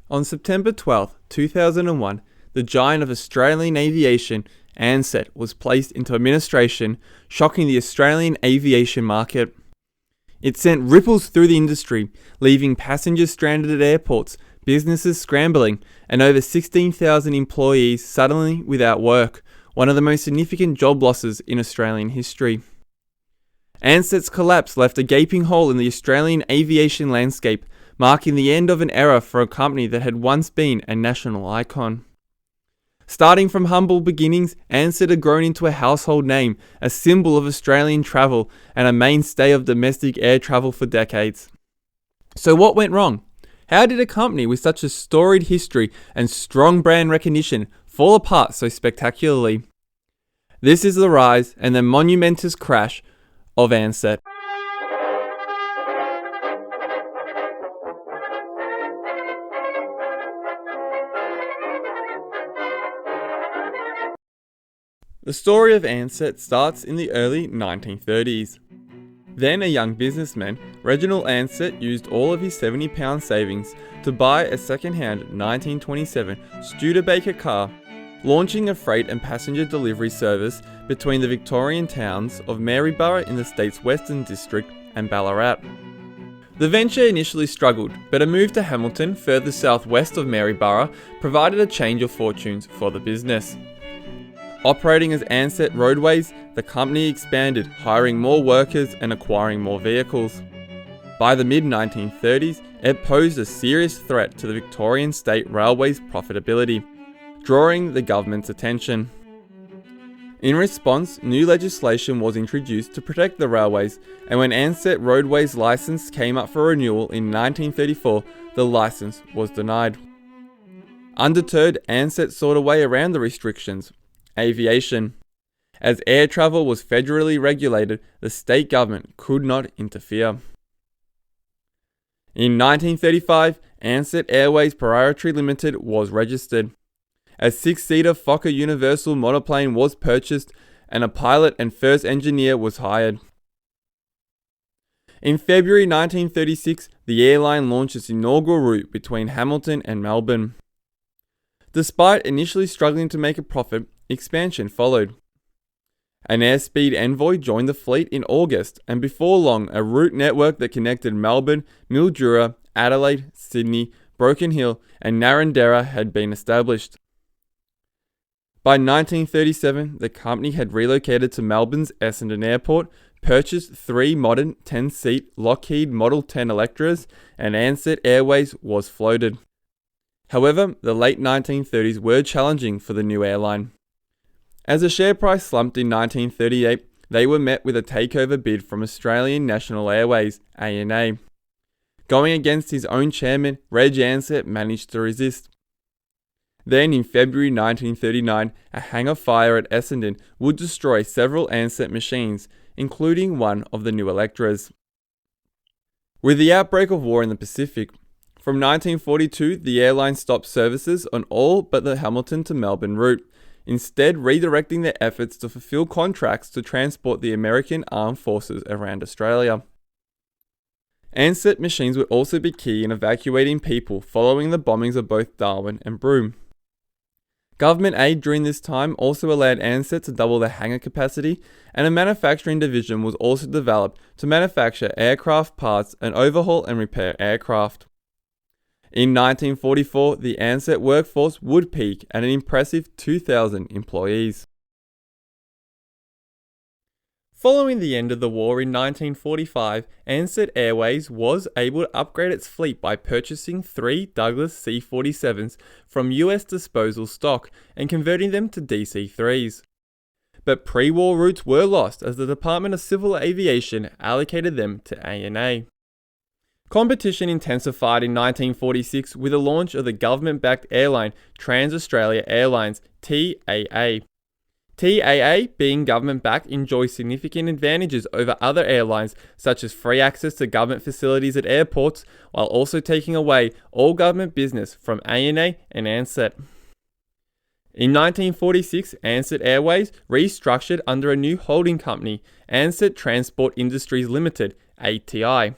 On September 12, 2001, the giant of Australian aviation, Ansett, was placed into administration, shocking the Australian aviation market. It sent ripples through the industry, leaving passengers stranded at airports, businesses scrambling, and over 16,000 employees suddenly without work, one of the most significant job losses in Australian history. Ansett's collapse left a gaping hole in the Australian aviation landscape, marking the end of an era for a company that had once been a national icon. Starting from humble beginnings, Ansett had grown into a household name, a symbol of Australian travel, and a mainstay of domestic air travel for decades. So what went wrong? How did a company with such a storied history and strong brand recognition fall apart so spectacularly? This is the rise and the monumentous crash of Ansett. The story of Ansett starts in the early 1930s. Then a young businessman, Reginald Ansett, used all of his £70 savings to buy a second-hand 1927 Studebaker car, launching a freight and passenger delivery service between the Victorian towns of Maryborough in the state's Western District and Ballarat. The venture initially struggled, but a move to Hamilton, further southwest of Maryborough, provided a change of fortunes for the business. Operating as Ansett Roadways, the company expanded, hiring more workers and acquiring more vehicles. By the mid-1930s, it posed a serious threat to the Victorian State Railways' profitability, drawing the government's attention. In response, new legislation was introduced to protect the railways, and when Ansett Roadways' licence came up for renewal in 1934, the licence was denied. Undeterred, Ansett sought a way around the restrictions: aviation. As air travel was federally regulated, the state government could not interfere. In 1935, Ansett Airways Proprietary Limited was registered. A 6-seater Fokker Universal monoplane was purchased, and a pilot and first engineer was hired. In February 1936, the airline launched its inaugural route between Hamilton and Melbourne. Despite initially struggling to make a profit, expansion followed. An airspeed envoy joined the fleet in August, and before long, a route network that connected Melbourne, Mildura, Adelaide, Sydney, Broken Hill, and Narrandera had been established. By 1937, the company had relocated to Melbourne's Essendon Airport, purchased 3 modern 10-seat Lockheed Model 10 Electras, and Ansett Airways was floated. However, the late 1930s were challenging for the new airline. As the share price slumped in 1938, they were met with a takeover bid from Australian National Airways, ANA. Going against his own chairman, Reg Ansett managed to resist. Then in February 1939, a hangar fire at Essendon would destroy several Ansett machines, including one of the new Electras. With the outbreak of war in the Pacific, from 1942, the airline stopped services on all but the Hamilton to Melbourne route, instead redirecting their efforts to fulfill contracts to transport the American Armed Forces around Australia. Ansett machines would also be key in evacuating people following the bombings of both Darwin and Broome. Government aid during this time also allowed Ansett to double their hangar capacity, and a manufacturing division was also developed to manufacture aircraft parts and overhaul and repair aircraft. In 1944, the Ansett workforce would peak at an impressive 2,000 employees. Following the end of the war in 1945, Ansett Airways was able to upgrade its fleet by purchasing 3 Douglas C-47s from US disposal stock and converting them to DC-3s. But pre-war routes were lost as the Department of Civil Aviation allocated them to ANA. Competition intensified in 1946 with the launch of the government-backed airline Trans-Australia Airlines, TAA. TAA, being government-backed, enjoys significant advantages over other airlines, such as free access to government facilities at airports, while also taking away all government business from ANA and Ansett. In 1946, Ansett Airways restructured under a new holding company, Ansett Transport Industries Limited, ATI.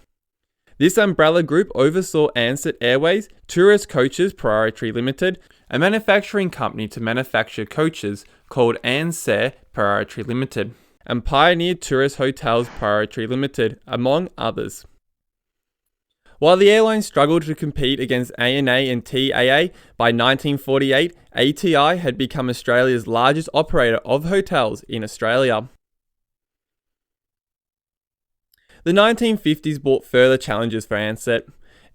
This umbrella group oversaw Ansett Airways, Tourist Coaches Proprietary Limited, a manufacturing company to manufacture coaches called Ansett Proprietary Limited, and Pioneer Tourist Hotels Proprietary Limited, among others. While the airline struggled to compete against ANA and TAA, by 1948, ATI had become Australia's largest operator of hotels in Australia. The 1950s brought further challenges for Ansett.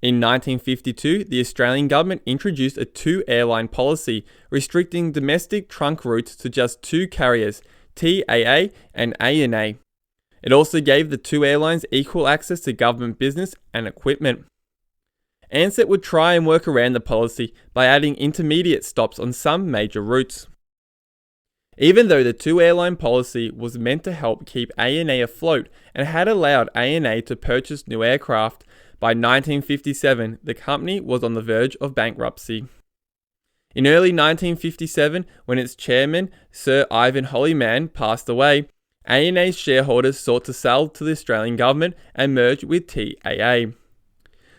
In 1952, the Australian government introduced a two-airline policy, restricting domestic trunk routes to just two carriers, TAA and ANA. It also gave the two airlines equal access to government business and equipment. Ansett would try and work around the policy by adding intermediate stops on some major routes. Even though the two-airline policy was meant to help keep ANA afloat and had allowed ANA to purchase new aircraft, by 1957 the company was on the verge of bankruptcy. In early 1957, when its chairman, Sir Ivan Holyman, passed away, ANA's shareholders sought to sell to the Australian government and merge with TAA.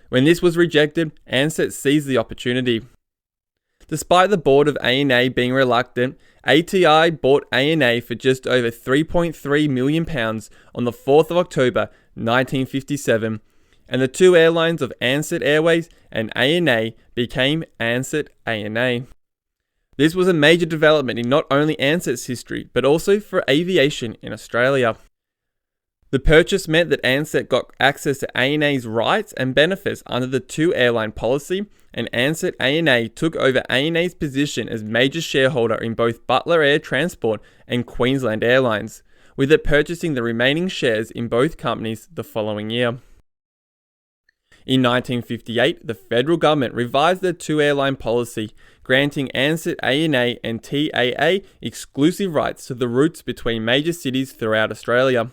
When this was rejected, Ansett seized the opportunity. Despite the board of ANA being reluctant, ATI bought ANA for just over £3.3 million on the 4th of October 1957, and the two airlines of Ansett Airways and ANA became Ansett ANA. This was a major development in not only Ansett's history, but also for aviation in Australia. The purchase meant that Ansett got access to ANA's rights and benefits under the two-airline policy, and Ansett ANA took over ANA's position as major shareholder in both Butler Air Transport and Queensland Airlines, with it purchasing the remaining shares in both companies the following year. In 1958, the federal government revised their two-airline policy, granting Ansett ANA and TAA exclusive rights to the routes between major cities throughout Australia.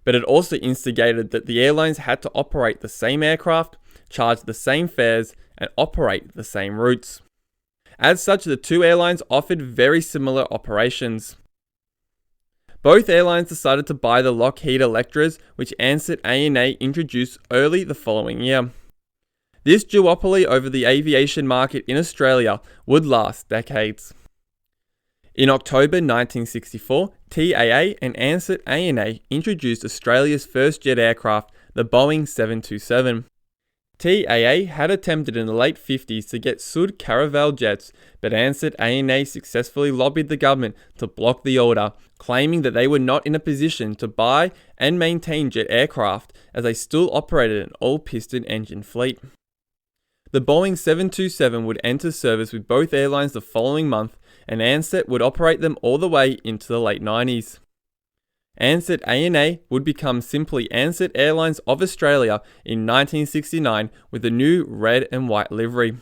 But it also instigated that the airlines had to operate the same aircraft, charge the same fares, and operate the same routes. As such, the two airlines offered very similar operations. Both airlines decided to buy the Lockheed Electras, which Ansett ANA introduced early the following year. This duopoly over the aviation market in Australia would last decades. In October 1964, TAA and Ansett ANA introduced Australia's first jet aircraft, the Boeing 727. TAA had attempted in the late 50s to get Sud Caravel jets, but Ansett ANA successfully lobbied the government to block the order, claiming that they were not in a position to buy and maintain jet aircraft as they still operated an all-piston engine fleet. The Boeing 727 would enter service with both airlines the following month, and Ansett would operate them all the way into the late 90s. Ansett ANA would become simply Ansett Airlines of Australia in 1969 with a new red and white livery.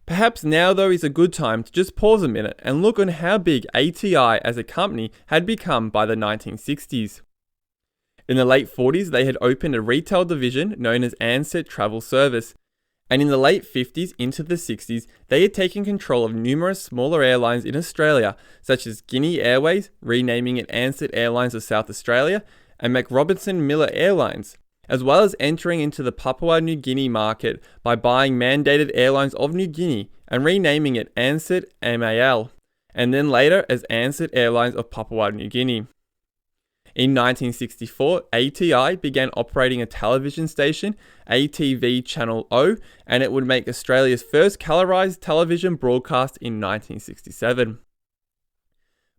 Perhaps now though is a good time to just pause a minute and look on how big ATI as a company had become by the 1960s. In the late 40s they had opened a retail division known as Ansett Travel Service, and in the late 50s into the 60s, they had taken control of numerous smaller airlines in Australia, such as Guinea Airways, renaming it Ansett Airlines of South Australia, and McRobertson Miller Airlines, as well as entering into the Papua New Guinea market by buying Mandated Airlines of New Guinea and renaming it Ansett MAL, and then later as Ansett Airlines of Papua New Guinea. In 1964, ATI began operating a television station, ATV Channel O, and it would make Australia's first colorised television broadcast in 1967.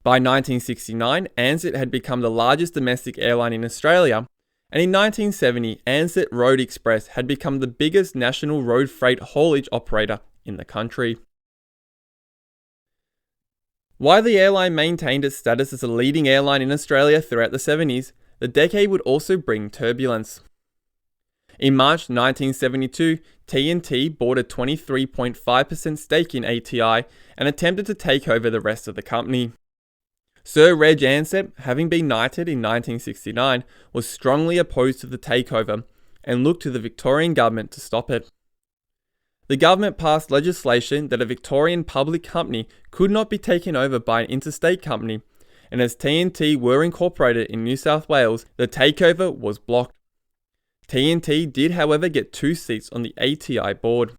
By 1969, Ansett had become the largest domestic airline in Australia, and in 1970, Ansett Road Express had become the biggest national road freight haulage operator in the country. While the airline maintained its status as a leading airline in Australia throughout the 70s, the decade would also bring turbulence. In March 1972, T&T bought a 23.5% stake in ATI and attempted to take over the rest of the company. Sir Reg Ansett, having been knighted in 1969, was strongly opposed to the takeover and looked to the Victorian government to stop it. The government passed legislation that a Victorian public company could not be taken over by an interstate company, and as T&T were incorporated in New South Wales, the takeover was blocked. TNT did, however, get 2 seats on the ATI board.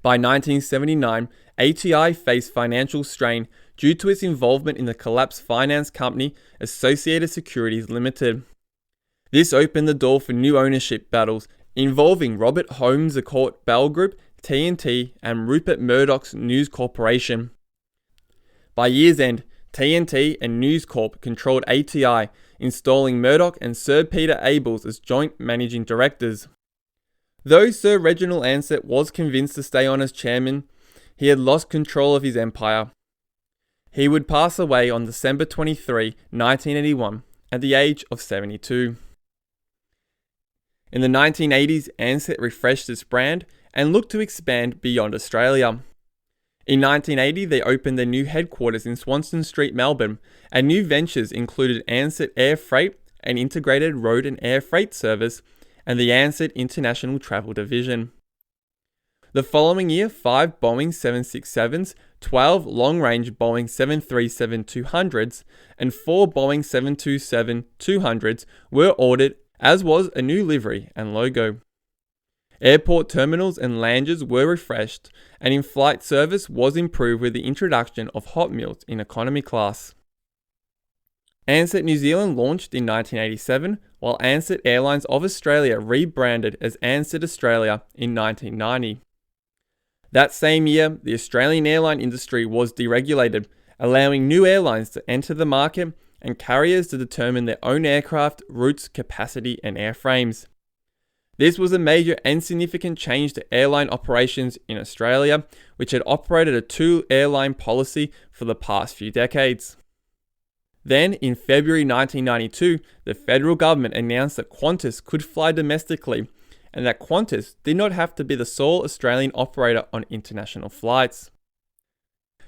By 1979, ATI faced financial strain due to its involvement in the collapsed finance company Associated Securities Limited. This opened the door for new ownership battles involving Robert Holmes' Court Bell Group, TNT, and Rupert Murdoch's News Corporation. By year's end, TNT and News Corp controlled ATI, installing Murdoch and Sir Peter Abels as joint managing directors. Though Sir Reginald Ansett was convinced to stay on as chairman, he had lost control of his empire. He would pass away on December 23, 1981, at the age of 72. In the 1980s, Ansett refreshed its brand and looked to expand beyond Australia. In 1980, they opened their new headquarters in Swanston Street, Melbourne, and new ventures included Ansett Air Freight, an integrated road and air freight service, and the Ansett International Travel Division. The following year, 5 Boeing 767s, 12 long-range Boeing 737-200s, and 4 Boeing 727-200s were ordered, as was a new livery and logo. Airport terminals and lounges were refreshed, and in-flight service was improved with the introduction of hot meals in economy class. Ansett New Zealand launched in 1987, while Ansett Airlines of Australia rebranded as Ansett Australia in 1990. That same year, the Australian airline industry was deregulated, allowing new airlines to enter the market and carriers to determine their own aircraft, routes, capacity, and airframes. This was a major and significant change to airline operations in Australia, which had operated a 2-airline policy for the past few decades. Then, in February 1992, the federal government announced that Qantas could fly domestically, and that Qantas did not have to be the sole Australian operator on international flights.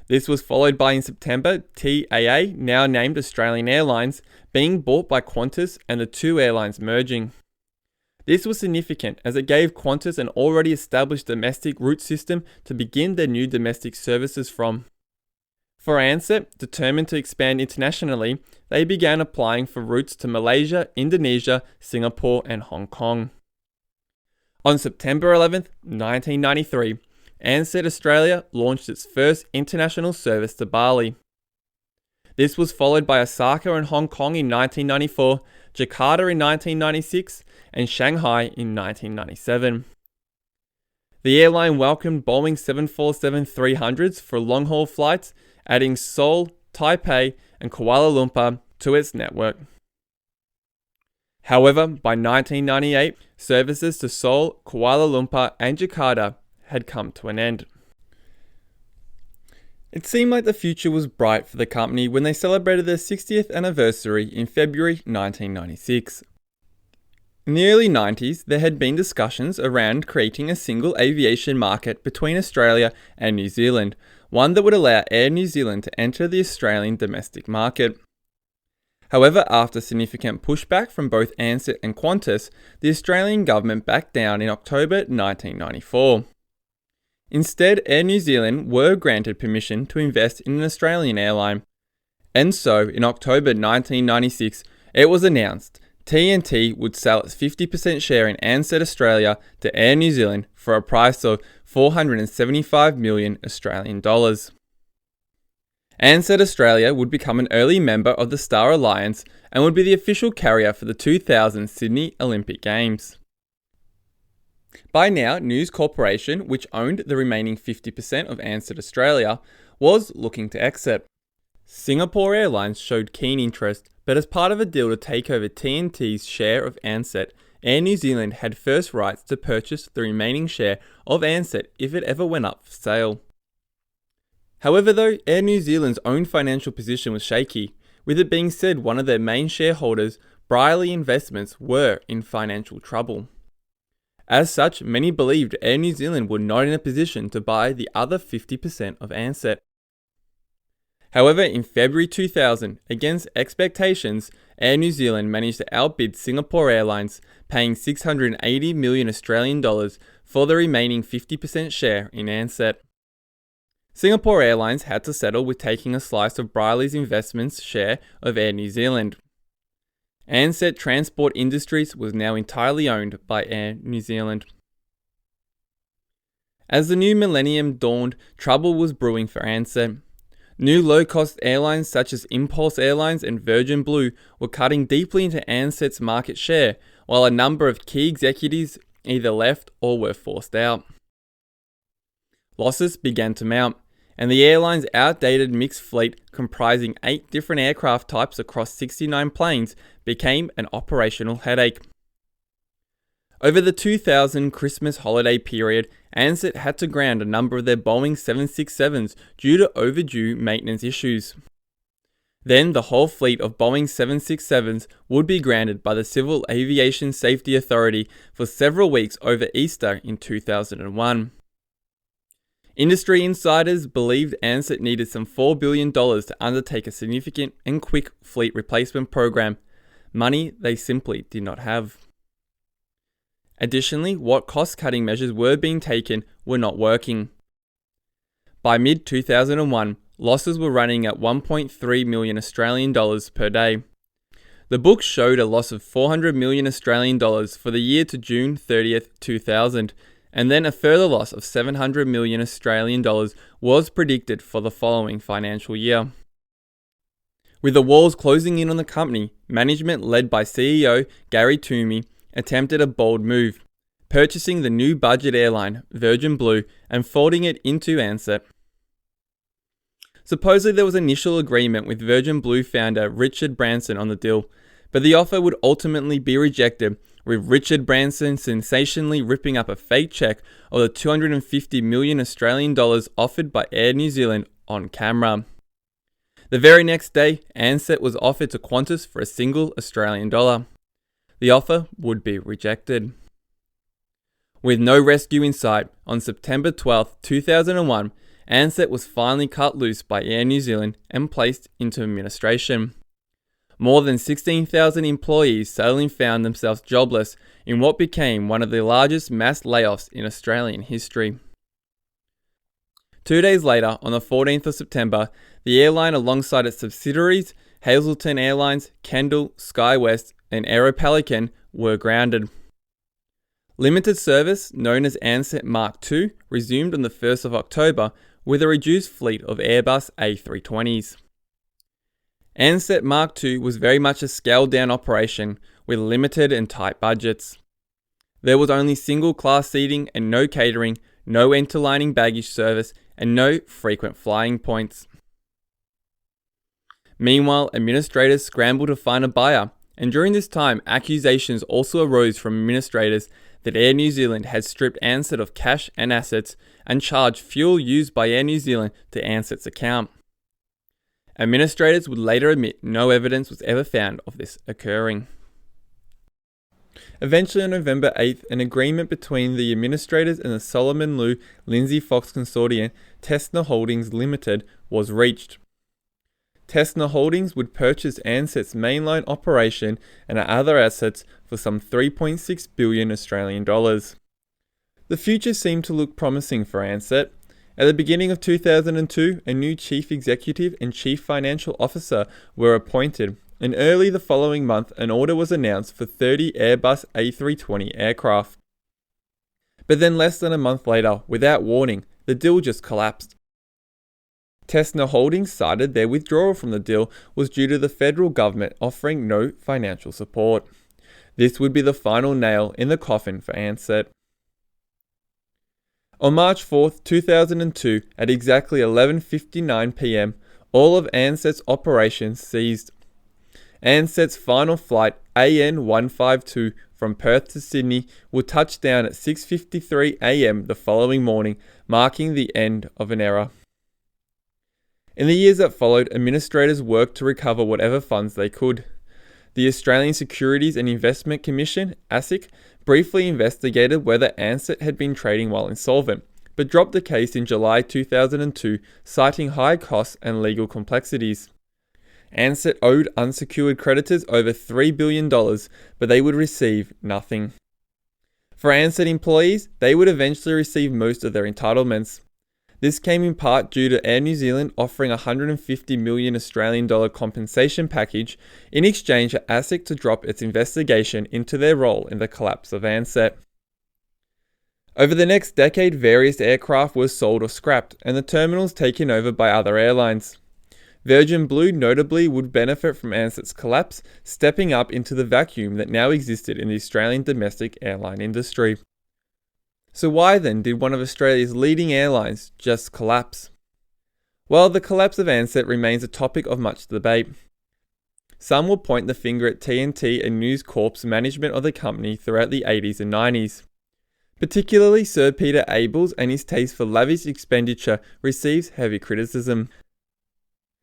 This was followed by, in September, TAA, now named Australian Airlines, being bought by Qantas and the 2 airlines merging. This was significant as it gave Qantas an already established domestic route system to begin their new domestic services from. For Ansett, determined to expand internationally, they began applying for routes to Malaysia, Indonesia, Singapore, and Hong Kong. On September 11, 1993, Ansett Australia launched its first international service to Bali. This was followed by Osaka and Hong Kong in 1994, Jakarta in 1996, and Shanghai in 1997. The airline welcomed Boeing 747-300s for long-haul flights, adding Seoul, Taipei, and Kuala Lumpur to its network. However, by 1998, services to Seoul, Kuala Lumpur, and Jakarta had come to an end. It seemed like the future was bright for the company when they celebrated their 60th anniversary in February 1996. In the early 90s, there had been discussions around creating a single aviation market between Australia and New Zealand, one that would allow Air New Zealand to enter the Australian domestic market. However, after significant pushback from both Ansett and Qantas, the Australian government backed down in October 1994. Instead, Air New Zealand were granted permission to invest in an Australian airline. And so, in October 1996, it was announced TNT would sell its 50% share in Ansett Australia to Air New Zealand for a price of 475 million Australian dollars. Ansett Australia would become an early member of the Star Alliance and would be the official carrier for the 2000 Sydney Olympic Games. By now, News Corporation, which owned the remaining 50% of Ansett Australia, was looking to exit. Singapore Airlines showed keen interest, but as part of a deal to take over TNT's share of Ansett, Air New Zealand had first rights to purchase the remaining share of Ansett if it ever went up for sale. However, though, Air New Zealand's own financial position was shaky, with it being said one of their main shareholders, Brierley Investments, were in financial trouble. As such, many believed Air New Zealand were not in a position to buy the other 50% of Ansett. However, in February 2000, against expectations, Air New Zealand managed to outbid Singapore Airlines, paying 680 million Australian dollars for the remaining 50% share in Ansett. Singapore Airlines had to settle with taking a slice of Brierley's Investments' share of Air New Zealand. Ansett Transport Industries was now entirely owned by Air New Zealand. As the new millennium dawned, trouble was brewing for Ansett. New low-cost airlines such as Impulse Airlines and Virgin Blue were cutting deeply into Ansett's market share, while a number of key executives either left or were forced out. Losses began to mount, and the airline's outdated mixed fleet comprising 8 different aircraft types across 69 planes became an operational headache. Over the 2000 Christmas holiday period, Ansett had to ground a number of their Boeing 767s due to overdue maintenance issues. Then the whole fleet of Boeing 767s would be grounded by the Civil Aviation Safety Authority for several weeks over Easter in 2001. Industry insiders believed Ansett needed some $4 billion to undertake a significant and quick fleet replacement program, money they simply did not have. Additionally, what cost-cutting measures were being taken were not working. By mid-2001, losses were running at 1.3 million Australian dollars per day. The books showed a loss of 400 million Australian dollars for the year to June 30th, 2000, and then a further loss of 700 million Australian dollars was predicted for the following financial year. With the walls closing in on the company, management led by CEO Gary Toomey attempted a bold move, purchasing the new budget airline, Virgin Blue, and folding it into Ansett. Supposedly there was initial agreement with Virgin Blue founder Richard Branson on the deal, but the offer would ultimately be rejected, with Richard Branson sensationally ripping up a fake check of the 250 million Australian dollars offered by Air New Zealand on camera. The very next day, Ansett was offered to Qantas for a single Australian dollar. The offer would be rejected. With no rescue in sight, on September 12, 2001, Ansett was finally cut loose by Air New Zealand and placed into administration. More than 16,000 employees suddenly found themselves jobless in what became one of the largest mass layoffs in Australian history. 2 days later, on the 14th of September, the airline alongside its subsidiaries, Hazelton Airlines, Kendall, SkyWest, and Aeropelican were grounded. Limited service, known as Ansett Mark II, resumed on the 1st of October with a reduced fleet of Airbus A320s. Ansett Mark II was very much a scaled-down operation with limited and tight budgets. There was only single-class seating and no catering, no interlining baggage service, and no frequent flying points. Meanwhile, administrators scrambled to find a buyer, and during this time, accusations also arose from administrators that Air New Zealand had stripped Ansett of cash and assets and charged fuel used by Air New Zealand to Ansett's account. Administrators would later admit no evidence was ever found of this occurring. Eventually on November 8th, an agreement between the administrators and the Solomon Lew Lindsay Fox consortium, Tessner Holdings Limited, was reached. Tessner Holdings would purchase Ansett's mainline operation and other assets for some 3.6 billion Australian dollars. The future seemed to look promising for Ansett. At the beginning of 2002, a new chief executive and chief financial officer were appointed, and early the following month an order was announced for 30 Airbus A320 aircraft. But then less than a month later, without warning, the deal just collapsed. Tessner Holdings cited their withdrawal from the deal was due to the federal government offering no financial support. This would be the final nail in the coffin for Ansett. On March 4, 2002, at exactly 11:59 p.m, all of Ansett's operations ceased. Ansett's final flight, AN 152, from Perth to Sydney, would touch down at 6:53 a.m. the following morning, marking the end of an era. In the years that followed, administrators worked to recover whatever funds they could. The Australian Securities and Investment Commission, ASIC, briefly investigated whether Ansett had been trading while insolvent, but dropped the case in July 2002, citing high costs and legal complexities. Ansett owed unsecured creditors over $3 billion, but they would receive nothing. For Ansett employees, they would eventually receive most of their entitlements. This came in part due to Air New Zealand offering a $150 million Australian dollar compensation package in exchange for ASIC to drop its investigation into their role in the collapse of Ansett. Over the next decade, various aircraft were sold or scrapped, and the terminals taken over by other airlines. Virgin Blue notably would benefit from Ansett's collapse, stepping up into the vacuum that now existed in the Australian domestic airline industry. So why then did one of Australia's leading airlines just collapse? Well, the collapse of Ansett remains a topic of much debate. Some will point the finger at TNT and News Corp's management of the company throughout the 80s and 90s. Particularly Sir Peter Abels and his taste for lavish expenditure receives heavy criticism.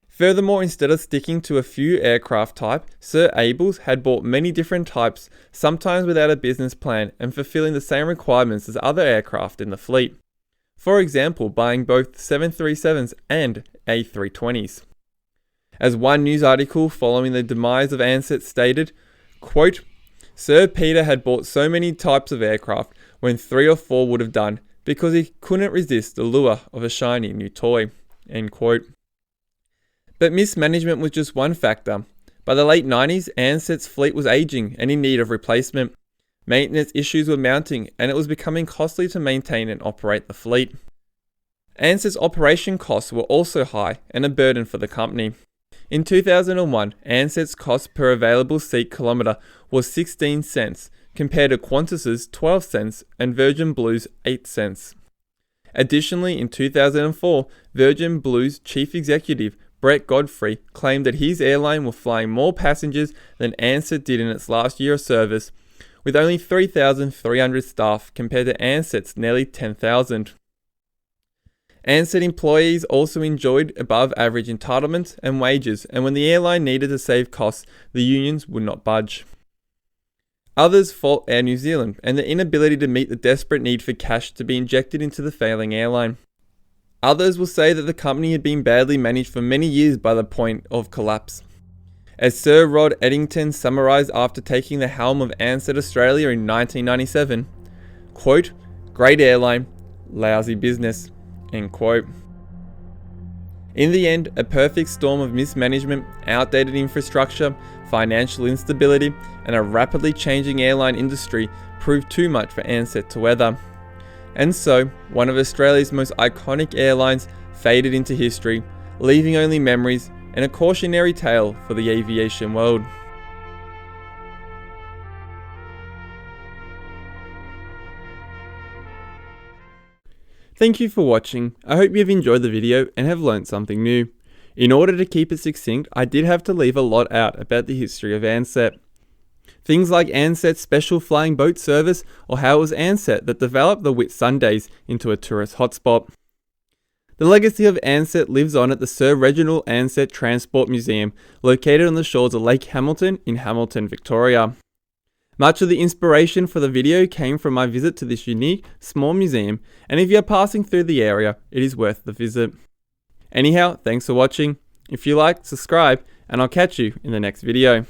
Furthermore, instead of sticking to a few aircraft type, Sir Abels had bought many different types, sometimes without a business plan and fulfilling the same requirements as other aircraft in the fleet. For example, buying both 737s and A320s. As one news article following the demise of Ansett stated, quote, "Sir Peter had bought so many types of aircraft when 3 or 4 would have done because he couldn't resist the lure of a shiny new toy." End quote. But mismanagement was just one factor. By the late 90s, Ansett's fleet was aging and in need of replacement. Maintenance issues were mounting and it was becoming costly to maintain and operate the fleet. Ansett's operation costs were also high and a burden for the company. In 2001, Ansett's cost per available seat kilometre was 16 cents, compared to Qantas's 12 cents and Virgin Blue's 8 cents. Additionally, in 2004, Virgin Blue's chief executive, Brett Godfrey, claimed that his airline were flying more passengers than Ansett did in its last year of service, with only 3,300 staff compared to Ansett's nearly 10,000. Ansett employees also enjoyed above average entitlements and wages, and when the airline needed to save costs, the unions would not budge. Others fault Air New Zealand and the inability to meet the desperate need for cash to be injected into the failing airline. Others will say that the company had been badly managed for many years by the point of collapse. As Sir Rod Eddington summarised after taking the helm of Ansett Australia in 1997, quote, "Great airline, lousy business," end quote. In the end, a perfect storm of mismanagement, outdated infrastructure, financial instability, and a rapidly changing airline industry proved too much for Ansett to weather. And so, one of Australia's most iconic airlines faded into history, leaving only memories and a cautionary tale for the aviation world. Thank you for watching. I hope you have enjoyed the video and have learnt something new. In order to keep it succinct, I did have to leave a lot out about the history of Ansett. Things like Ansett's special flying boat service, or how it was Ansett that developed the Whitsundays into a tourist hotspot. The legacy of Ansett lives on at the Sir Reginald Ansett Transport Museum, located on the shores of Lake Hamilton in Hamilton, Victoria. Much of the inspiration for the video came from my visit to this unique, small museum, and if you are passing through the area, it is worth the visit. Anyhow, thanks for watching. If you like, subscribe, and I'll catch you in the next video.